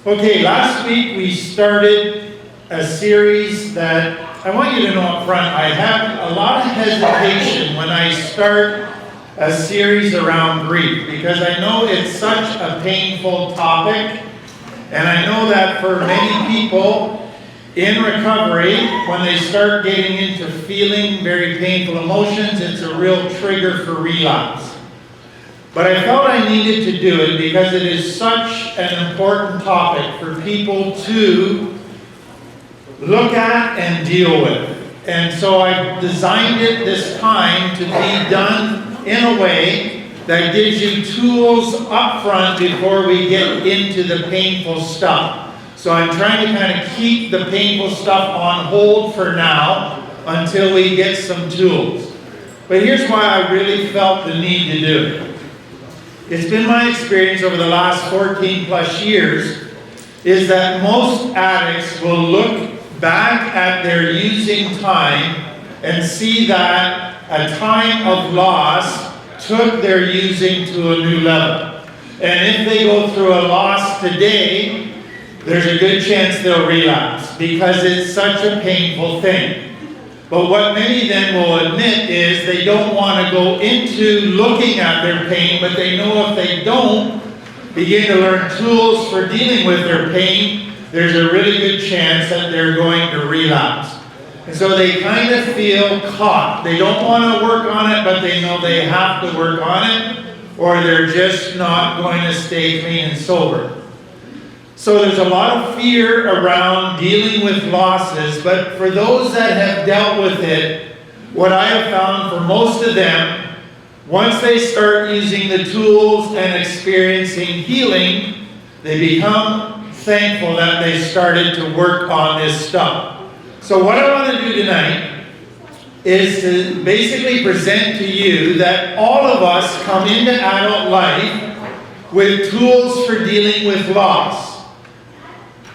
Okay, last week we started a series that I want you to know up front, I have a lot of hesitation when I start a series around grief because I know it's such a painful topic, and I know that for many people in recovery, when they start getting into feeling very painful emotions, it's a real trigger for relapse. But I felt I needed to do it because it is such an important topic for people to look at and deal with. And so I designed it this time to be done in a way that gives you tools up front before we get into the painful stuff. So I'm trying to kind of keep the painful stuff on hold for now until we get some tools. But here's why I really felt the need to do it. It's been my experience over the last 14 plus years is that most addicts will look back at their using time and see that a time of loss took their using to a new level. And if they go through a loss today, there's a good chance they'll relapse because it's such a painful thing. But what many then will admit is they don't want to go into looking at their pain, but they know if they don't begin to learn tools for dealing with their pain, there's a really good chance that they're going to relapse. And so they kind of feel caught. They don't want to work on it, but they know they have to work on it, or they're just not going to stay clean and sober. So there's a lot of fear around dealing with losses, but for those that have dealt with it, what I have found for most of them, once they start using the tools and experiencing healing, they become thankful that they started to work on this stuff. So what I want to do tonight is to basically present to you that all of us come into adult life with tools for dealing with loss.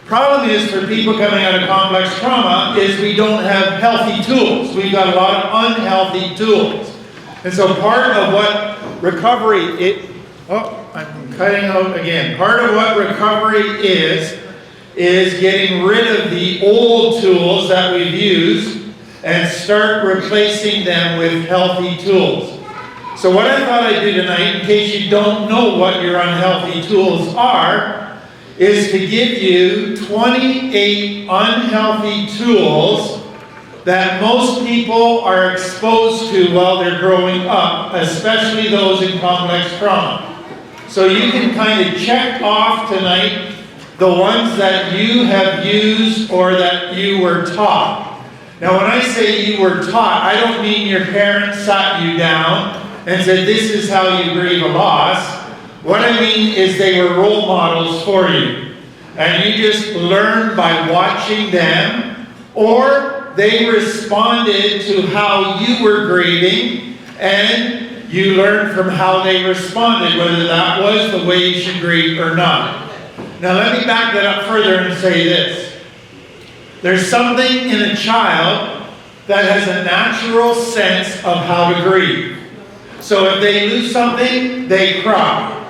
Problem is for people coming out of complex trauma is we don't have healthy tools. We've got a lot of unhealthy tools. And so part of what recovery, I'm cutting out again. Part of what recovery is getting rid of the old tools that we've used and start replacing them with healthy tools. So what I thought I'd do tonight, in case you don't know what your unhealthy tools are, is to give you 28 unhealthy tools that most people are exposed to while they're growing up, especially those in complex trauma. So you can kind of check off tonight the ones that you have used or that you were taught. Now when I say you were taught, I don't mean your parents sat you down and said this is how you grieve a loss. What I mean is they were role models for you. And you just learned by watching them, or they responded to how you were grieving, and you learned from how they responded, whether that was the way you should grieve or not. Now let me back that up further and say this. There's something in a child that has a natural sense of how to grieve. So if they lose something, they cry.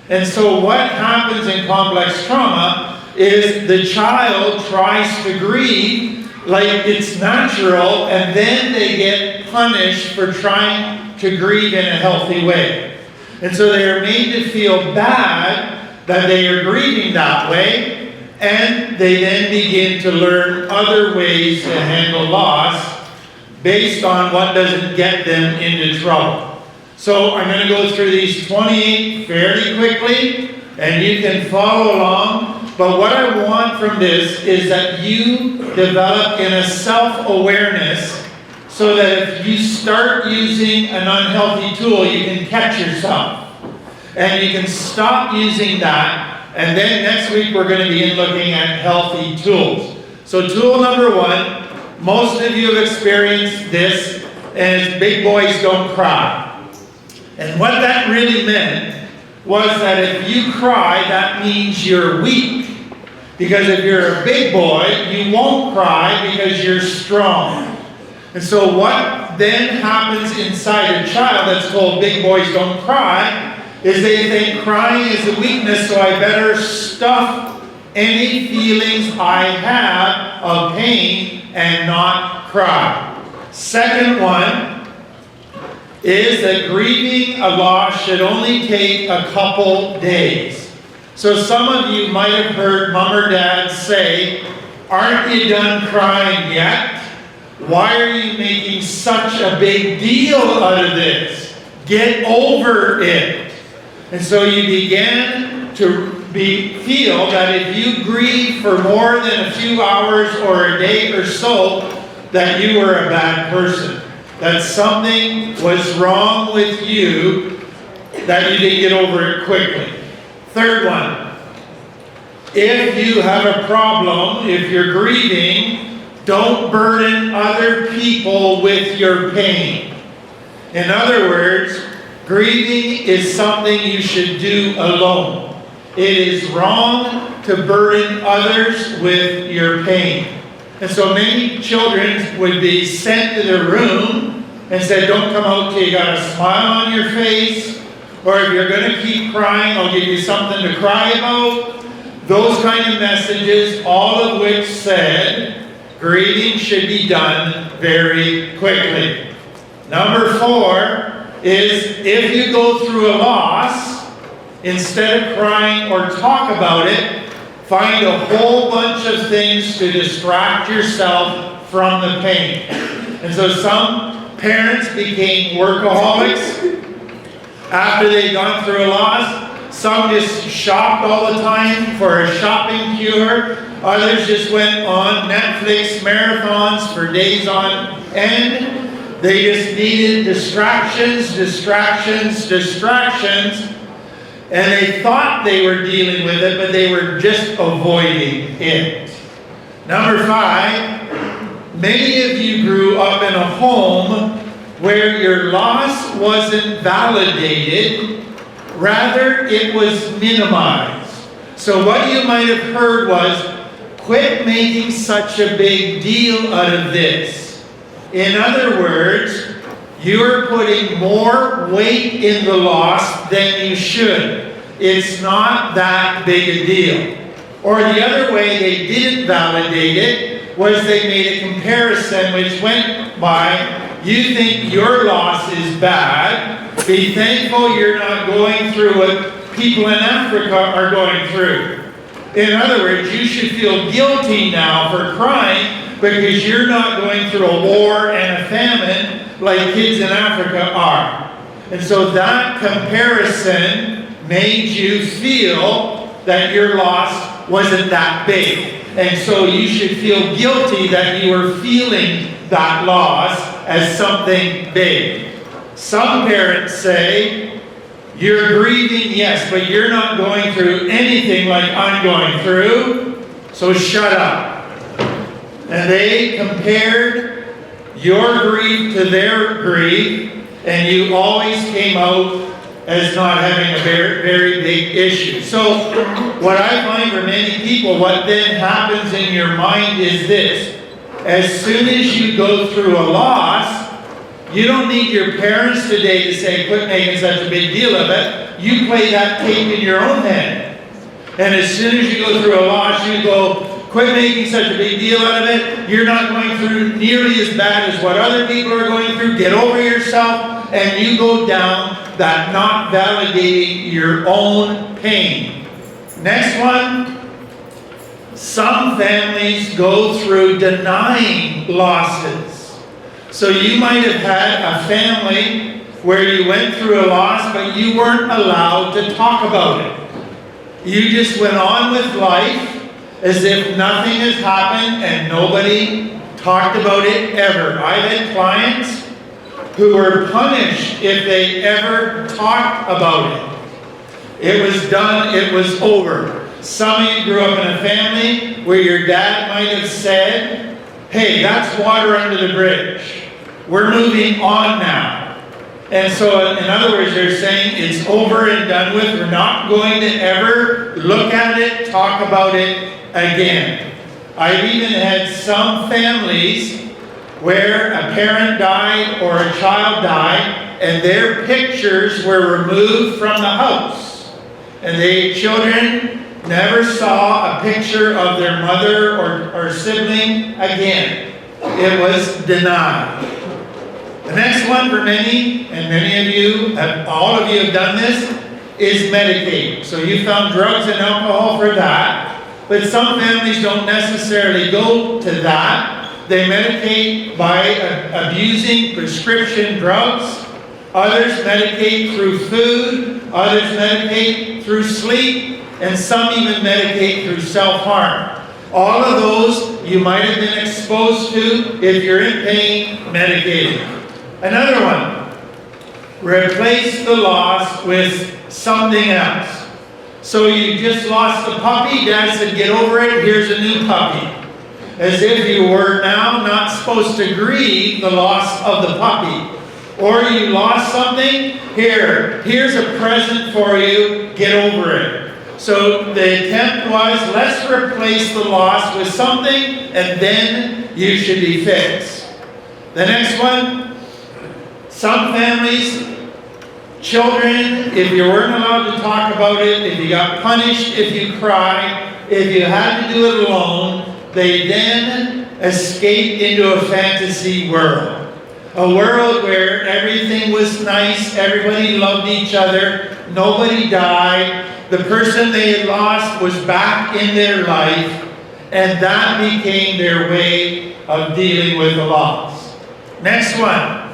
And so what happens in complex trauma is the child tries to grieve like it's natural, and then they get punished for trying to grieve in a healthy way. And so they are made to feel bad that they are grieving that way, and they then begin to learn other ways to handle loss based on what doesn't get them into trouble. So I'm going to go through these 28 fairly quickly, and you can follow along. But what I want from this is that you develop in a self-awareness so that if you start using an unhealthy tool, you can catch yourself. And you can stop using that. And then next week we're going to begin looking at healthy tools. So tool number one, most of you have experienced this, and it's big boys don't cry. And what that really meant was that if you cry, that means you're weak. Because if you're a big boy, you won't cry because you're strong. And so what then happens inside a child that's told big boys don't cry is they think crying is a weakness, so I better stuff any feelings I have of pain and not cry. Second one is that grieving a loss should only take a couple days. So some of you might have heard mom or dad say, "Aren't you done crying yet? Why are you making such a big deal out of this? Get over it." And so you began to feel that if you grieve for more than a few hours or a day or so, that you were a bad person, that something was wrong with you, that you didn't get over it quickly. Third one, if you have a problem, if you're grieving, don't burden other people with your pain. In other words, grieving is something you should do alone. It is wrong to burden others with your pain. And so many children would be sent to their room and said, "Don't come out till you got a smile on your face," or "If you're going to keep crying, I'll give you something to cry about." Those kind of messages, all of which said grieving should be done very quickly. Number 4 is, if you go through a loss, instead of crying or talk about it, find a whole bunch of things to distract yourself from the pain. And so some parents became workaholics after they'd gone through a loss. Some just shopped all the time for a shopping cure. Others just went on Netflix marathons for days on end. They just needed distractions, distractions, distractions. And they thought they were dealing with it, but they were just avoiding it. Number 5, many of you grew up in a home where your loss wasn't validated, rather it was minimized. So what you might have heard was, "Quit making such a big deal out of this." In other words, you're putting more weight in the loss than you should. It's not that big a deal. Or the other way they didn't validate it was they made a comparison which went by, "You think your loss is bad. Be thankful you're not going through what people in Africa are going through." In other words, you should feel guilty now for crying because you're not going through a war and a famine like kids in Africa are. And so that comparison made you feel that your loss wasn't that big. And so you should feel guilty that you were feeling that loss as something big. Some parents say, "You're grieving, yes, but you're not going through anything like I'm going through, so shut up." And they compared your grief to their grief, and you always came out as not having a very, very big issue. So what I find for many people, what then happens in your mind is this: as soon as you go through a loss, you don't need your parents today to say, "Quit making such a big deal of it." You play that tape in your own head. And as soon as you go through a loss, you go, "Quit making such a big deal out of it. You're not going through nearly as bad as what other people are going through. Get over yourself." And you go down that not validating your own pain. Next one. Some families go through denying losses. So you might have had a family where you went through a loss, but you weren't allowed to talk about it. You just went on with life as if nothing has happened and nobody talked about it ever. I've had clients who were punished if they ever talked about it. It was done, it was over. Some of you grew up in a family where your dad might have said, "Hey, that's water under the bridge. We're moving on now." And so, in other words, they're saying it's over and done with. We're not going to ever look at it, talk about it again. I've even had some families where a parent died or a child died and their pictures were removed from the house. And the children never saw a picture of their mother or sibling again. It was denied. The next one for many, and many of you, all of you have done this, is medicate. So you found drugs and alcohol for that, but some families don't necessarily go to that. They medicate by abusing prescription drugs. Others medicate through food. Others medicate through sleep. And some even medicate through self-harm. All of those you might have been exposed to if you're in pain, medicating. Another one, replace the loss with something else. So you just lost a puppy, Dad said, get over it, here's a new puppy. As if you were now not supposed to grieve the loss of the puppy. Or you lost something, here's a present for you, get over it. So the attempt was, let's replace the loss with something, and then you should be fixed. The next one, some families, children, if you weren't allowed to talk about it, if you got punished, if you cried, if you had to do it alone, they then escaped into a fantasy world. A world where everything was nice, everybody loved each other, nobody died, the person they had lost was back in their life, and that became their way of dealing with the loss. Next one.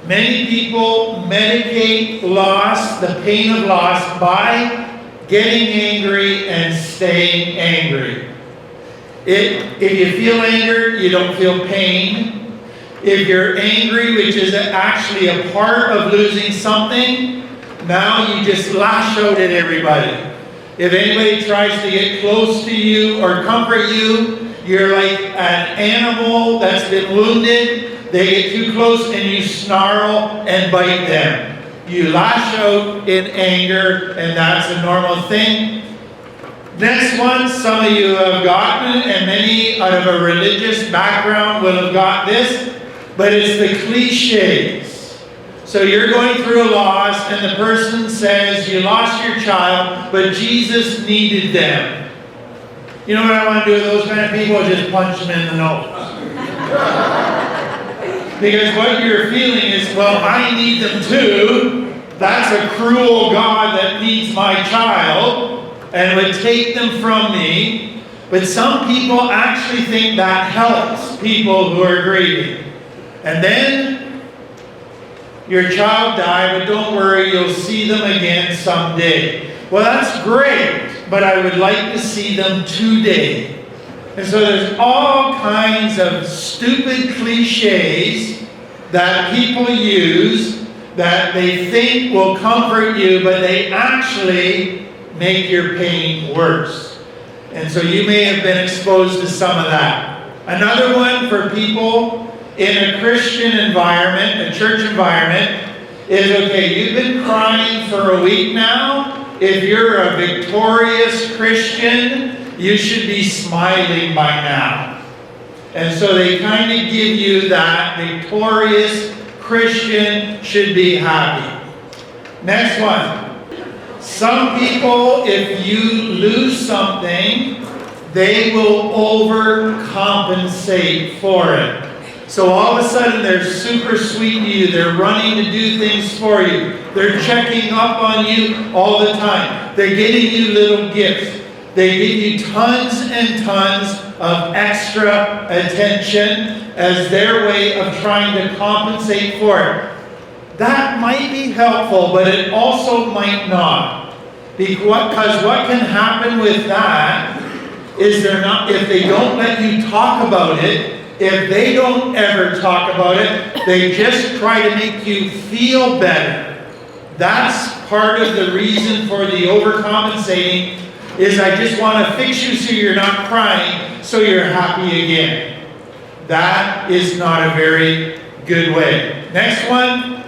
Many people medicate loss, the pain of loss, by getting angry and staying angry. If you feel anger, you don't feel pain. If you're angry, which is actually a part of losing something, now you just lash out at everybody. If anybody tries to get close to you or comfort you, you're like an animal that's been wounded. They get too close and you snarl and bite them. You lash out in anger, and that's a normal thing. Next one, some of you have gotten, and many out of a religious background will have got this, but it's the cliches. So you're going through a loss, and the person says, you lost your child, but Jesus needed them. You know what I want to do with those kind of people? Just punch them in the nose. Because what you're feeling is, well, I need them too. That's a cruel God that needs my child and would take them from me. But some people actually think that helps people who are grieving. And then your child died, but don't worry, you'll see them again someday. Well, that's great, but I would like to see them today. And so there's all kinds of stupid cliches that people use that they think will comfort you, but they actually make your pain worse. And so you may have been exposed to some of that. Another one for people in a Christian environment, a church environment, is, okay, you've been crying for a week now. If you're a victorious Christian, you should be smiling by now. And so they kind of give you that victorious Christian should be happy. Next one. Some people, if you lose something, they will overcompensate for it. So all of a sudden they're super sweet to you. They're running to do things for you. They're checking up on you all the time. They're getting you little gifts. They give you tons and tons of extra attention as their way of trying to compensate for it. That might be helpful, but it also might not. Because what can happen with that is if they don't let you talk about it, if they don't ever talk about it, they just try to make you feel better. That's part of the reason for the overcompensating, is I just want to fix you so you're not crying, so you're happy again. That is not a very good way. Next one,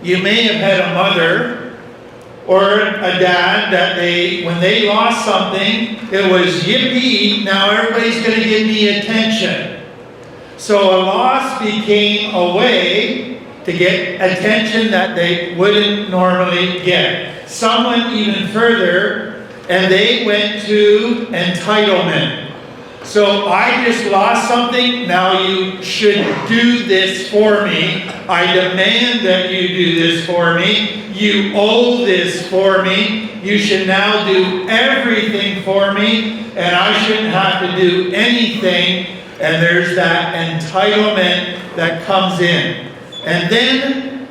you may have had a mother or a dad that when they lost something, it was yippee, now everybody's going to give me attention. So a loss became a way to get attention that they wouldn't normally get. Someone even further, and they went to entitlement. So I just lost something, now you should do this for me. I demand that you do this for me. You owe this for me. You should now do everything for me, and I shouldn't have to do anything. And there's that entitlement that comes in. And then,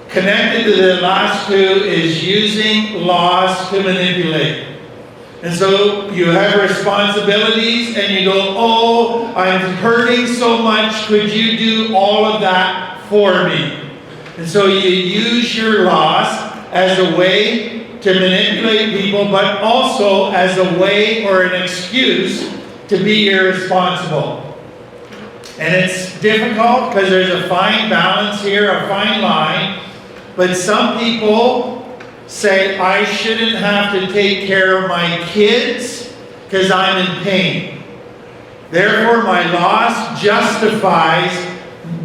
connected to the last two is using laws to manipulate. And so you have responsibilities and you go, oh, I'm hurting so much, could you do all of that for me? And so you use your loss as a way to manipulate people, but also as a way or an excuse to be irresponsible. And it's difficult because there's a fine balance here, a fine line, but some people say, I shouldn't have to take care of my kids because I'm in pain. Therefore, my loss justifies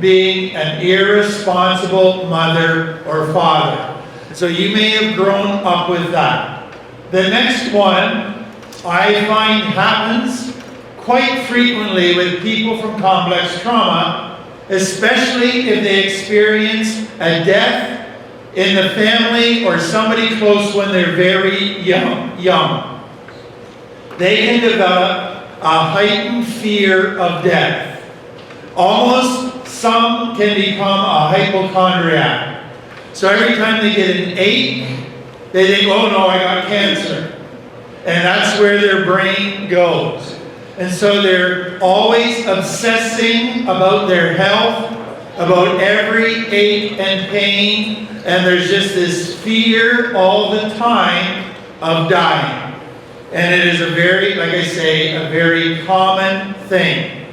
being an irresponsible mother or father. So you may have grown up with that. The next one I find happens quite frequently with people from complex trauma, especially if they experience a death in the family or somebody close when they're very young. They can develop a heightened fear of death. Almost some can become a hypochondriac. So every time they get an ache, they think, oh no, I got cancer. And that's where their brain goes. And so they're always obsessing about their health, about every ache and pain, and there's just this fear all the time of dying. And it is a very, like I say, a very common thing.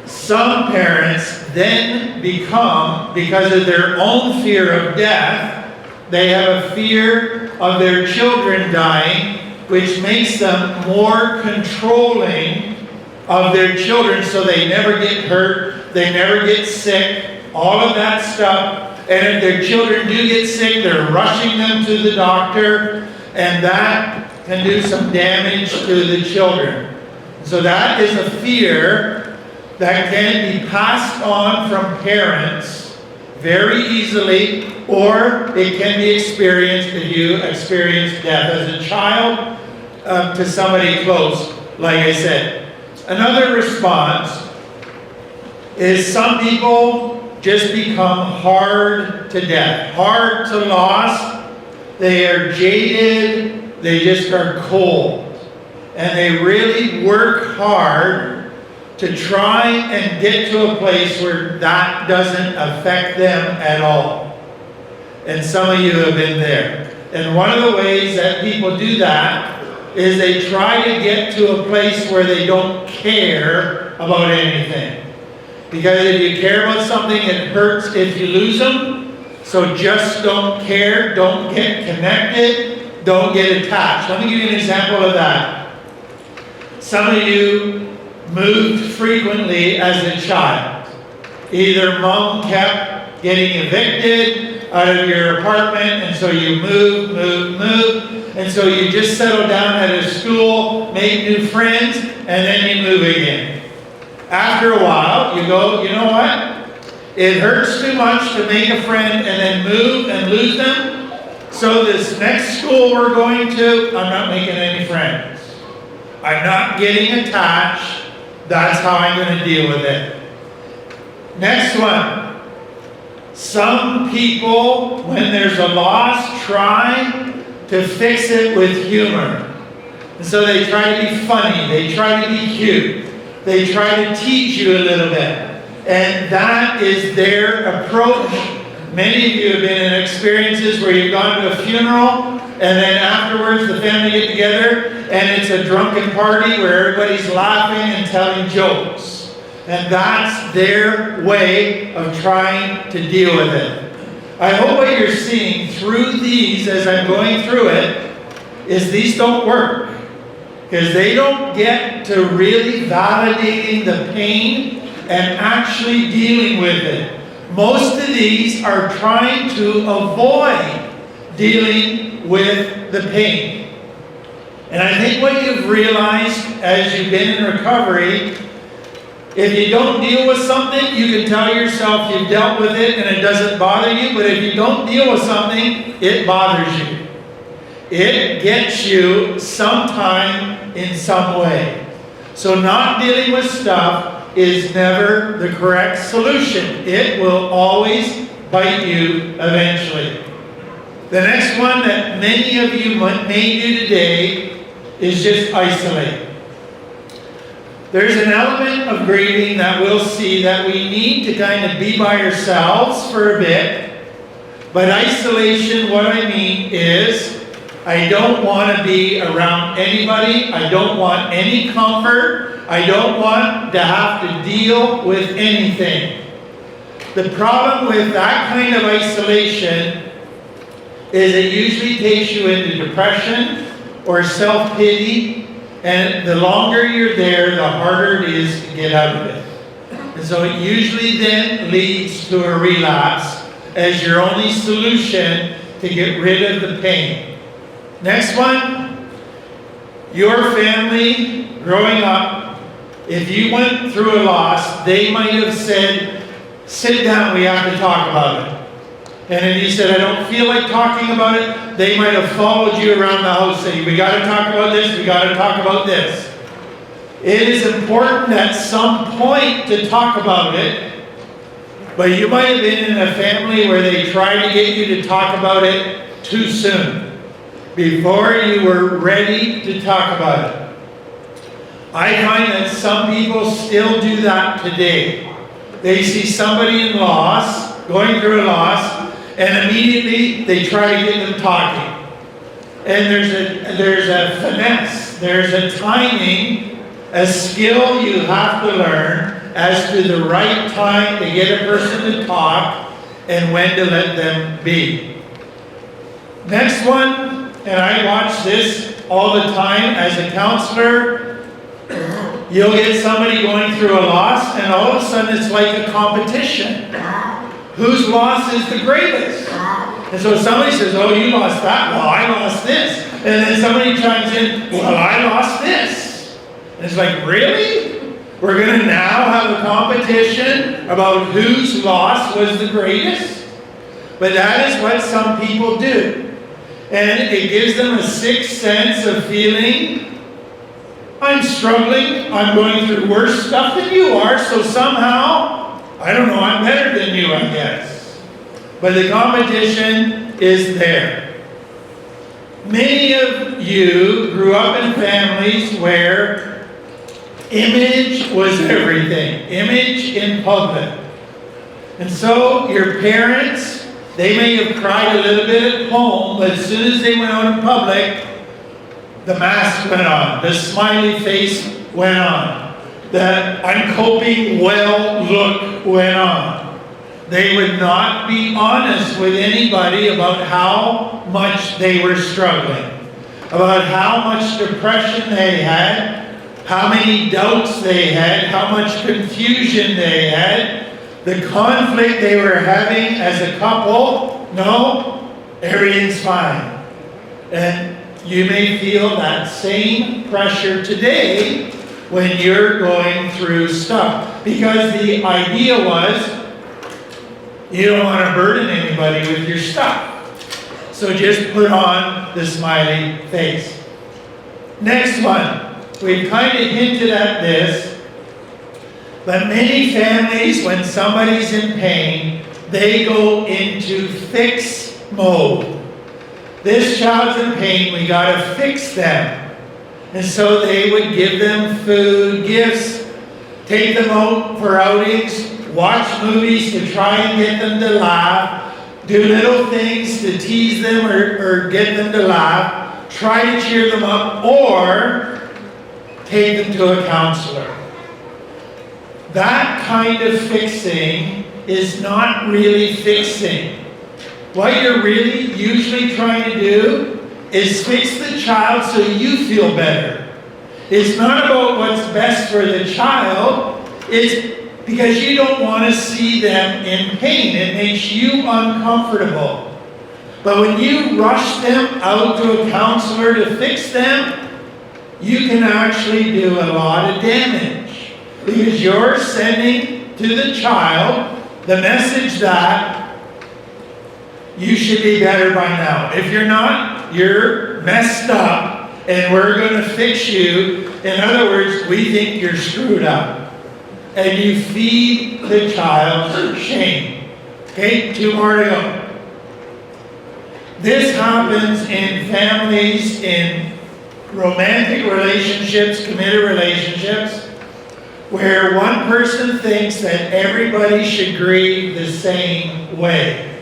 Some parents then become, because of their own fear of death, they have a fear of their children dying, which makes them more controlling of their children so they never get hurt, they never get sick, all of that stuff. And if their children do get sick, they're rushing them to the doctor, and that can do some damage to the children. So that is a fear that can be passed on from parents very easily, or it can be experienced if you experience death as a child to somebody close, like I said. Another response is some people just become hard to death, hard to loss. They are jaded, they just are cold. And they really work hard to try and get to a place where that doesn't affect them at all. And some of you have been there. And one of the ways that people do that is they try to get to a place where they don't care about anything. Because if you care about something, it hurts if you lose them. So just don't care, don't get connected, don't get attached. Let me give you an example of that. Some of you moved frequently as a child. Either mom kept getting evicted out of your apartment, and so you moved, and so you just settled down at a school, made new friends, and then you move again. After a while, you go, you know what? It hurts too much to make a friend and then move and lose them. So this next school we're going to, I'm not making any friends. I'm not getting attached. That's how I'm going to deal with it. Next one. Some people, when there's a loss, try to fix it with humor. And so they try to be funny. They try to be cute. They try to teach you a little bit. And that is their approach. Many of you have been in experiences where you've gone to a funeral, and then afterwards the family get together, and it's a drunken party where everybody's laughing and telling jokes. And that's their way of trying to deal with it. I hope what you're seeing through these, as I'm going through it, is these don't work. Because they don't get to really validating the pain and actually dealing with it. Most of these are trying to avoid dealing with the pain. And I think what you've realized as you've been in recovery, if you don't deal with something, you can tell yourself you've dealt with it and it doesn't bother you. But if you don't deal with something, it bothers you. It gets you sometime in some way. So not dealing with stuff is never the correct solution. It will always bite you eventually. The next one that many of you may do today is just isolate. There's an element of grieving that we'll see that we need to kind of be by ourselves for a bit. But isolation, what I mean is, I don't want to be around anybody. I don't want any comfort. I don't want to have to deal with anything. The problem with that kind of isolation is it usually takes you into depression or self-pity, and the longer you're there, the harder it is to get out of it. And so it usually then leads to a relapse as your only solution to get rid of the pain. Next one, your family growing up, if you went through a loss, they might have said, sit down, we have to talk about it. And if you said, I don't feel like talking about it, they might have followed you around the house saying, we got to talk about this, we got to talk about this. It is important at some point to talk about it, but you might have been in a family where they tried to get you to talk about it too soon, before you were ready to talk about it. I find that some people still do that today. They see somebody in loss, going through a loss, and immediately they try to get them talking. And there's a finesse, there's a timing, a skill you have to learn as to the right time to get a person to talk and when to let them be. Next one, and I watch this all the time as a counselor, you'll get somebody going through a loss and all of a sudden it's like a competition. Whose loss is the greatest? And so somebody says, oh, you lost that. Well, I lost this. And then somebody chimes in, well, I lost this. And it's like, really? We're going to now have a competition about whose loss was the greatest? But that is what some people do. And it gives them a sixth sense of feeling, I'm struggling, I'm going through worse stuff than you are, so somehow, I don't know, I'm better than you, I guess. But the competition is there. Many of you grew up in families where image was everything. Image in public. And so your parents, they may have cried a little bit at home, but as soon as they went out in public, the mask went on, the smiley face went on. That I'm coping well look went on. They would not be honest with anybody about how much they were struggling, about how much depression they had, how many doubts they had, how much confusion they had, the conflict they were having as a couple. No, everything's fine. And you may feel that same pressure today when you're going through stuff. Because the idea was, you don't want to burden anybody with your stuff. So just put on the smiley face. Next one. We've kind of hinted at this, but many families, when somebody's in pain, they go into fix mode. This child's in pain, we got to fix them. And so they would give them food, gifts, take them out for outings, watch movies to try and get them to laugh, do little things to tease them or get them to laugh, try to cheer them up, or take them to a counselor. That kind of fixing is not really fixing. What you're really usually trying to do is fix the child so you feel better. It's not about what's best for the child. It's because you don't want to see them in pain. It makes you uncomfortable. But when you rush them out to a counselor to fix them, you can actually do a lot of damage. Because you're sending to the child the message that you should be better by now. If you're not, you're messed up and we're going to fix you. In other words, we think you're screwed up. And you feed the child shame. Okay, 2 more to go. This happens in families, in romantic relationships, committed relationships, where one person thinks that everybody should grieve the same way.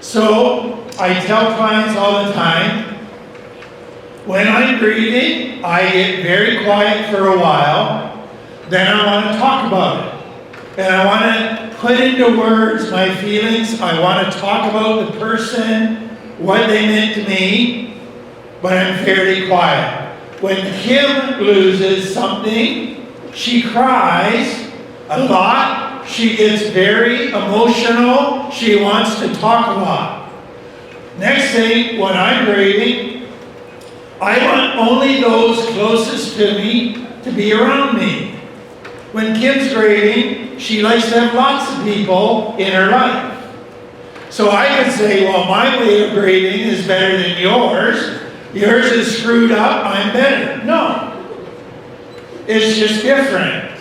So, I tell clients all the time, when I'm grieving, I get very quiet for a while, then I want to talk about it. And I want to put into words my feelings, I want to talk about the person, what they meant to me, but I'm fairly quiet. When Kim loses something, she cries a lot, she gets very emotional, she wants to talk a lot. Next thing, when I'm grieving, I want only those closest to me to be around me. When Kim's grieving, she likes to have lots of people in her life. So I could say, well, my way of grieving is better than yours. Yours is screwed up, I'm better. No. It's just different.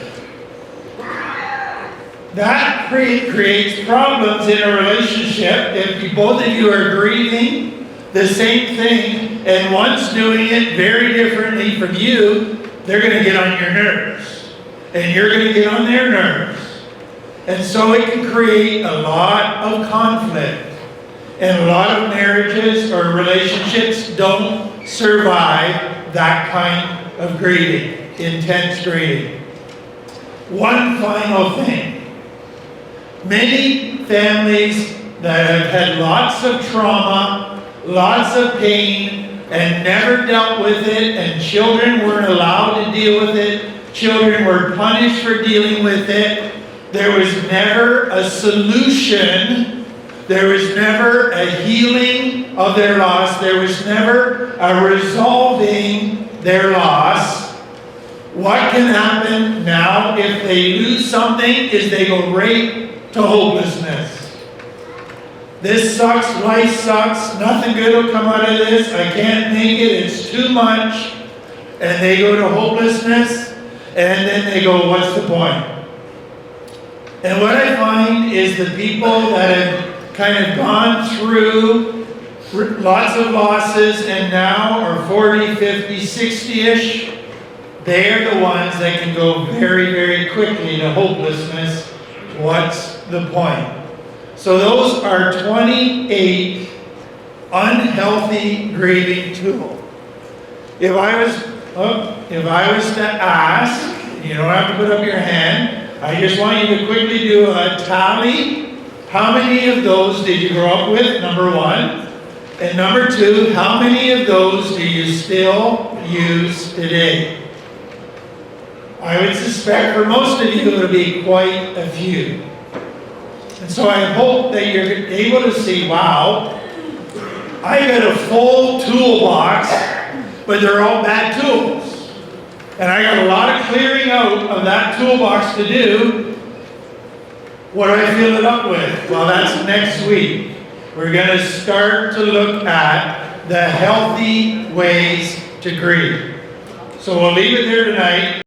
That creates problems in a relationship if both of you are grieving the same thing and one's doing it very differently from you. They're going to get on your nerves. And you're going to get on their nerves. And so it can create a lot of conflict. And a lot of marriages or relationships don't survive that kind of grieving, intense grieving. One final thing. Many families that have had lots of trauma, lots of pain, and never dealt with it, and children weren't allowed to deal with it, children were punished for dealing with it, there was never a solution, there was never a healing of their loss, there was never a resolving their loss. What can happen now if they lose something is they go right to hopelessness. This sucks, life sucks, nothing good will come out of this, I can't make it, it's too much. And they go to hopelessness, and then they go, what's the point? And what I find is the people that have kind of gone through lots of losses and now are 40, 50, 60-ish, they're the ones that can go very, very quickly to hopelessness. What's the point? So those are 28 unhealthy grieving tools. If I was to ask, you don't have to put up your hand, I just want you to quickly do a tally. How many of those did you grow up with, number one? And number two, how many of those do you still use today? I would suspect for most of you it'll be quite a few. And so I hope that you're able to see, wow, I got a full toolbox, but they're all bad tools. And I got a lot of clearing out of that toolbox to do. What do I fill it up with? Well, that's next week. We're going to start to look at the healthy ways to grieve. So we'll leave it there tonight.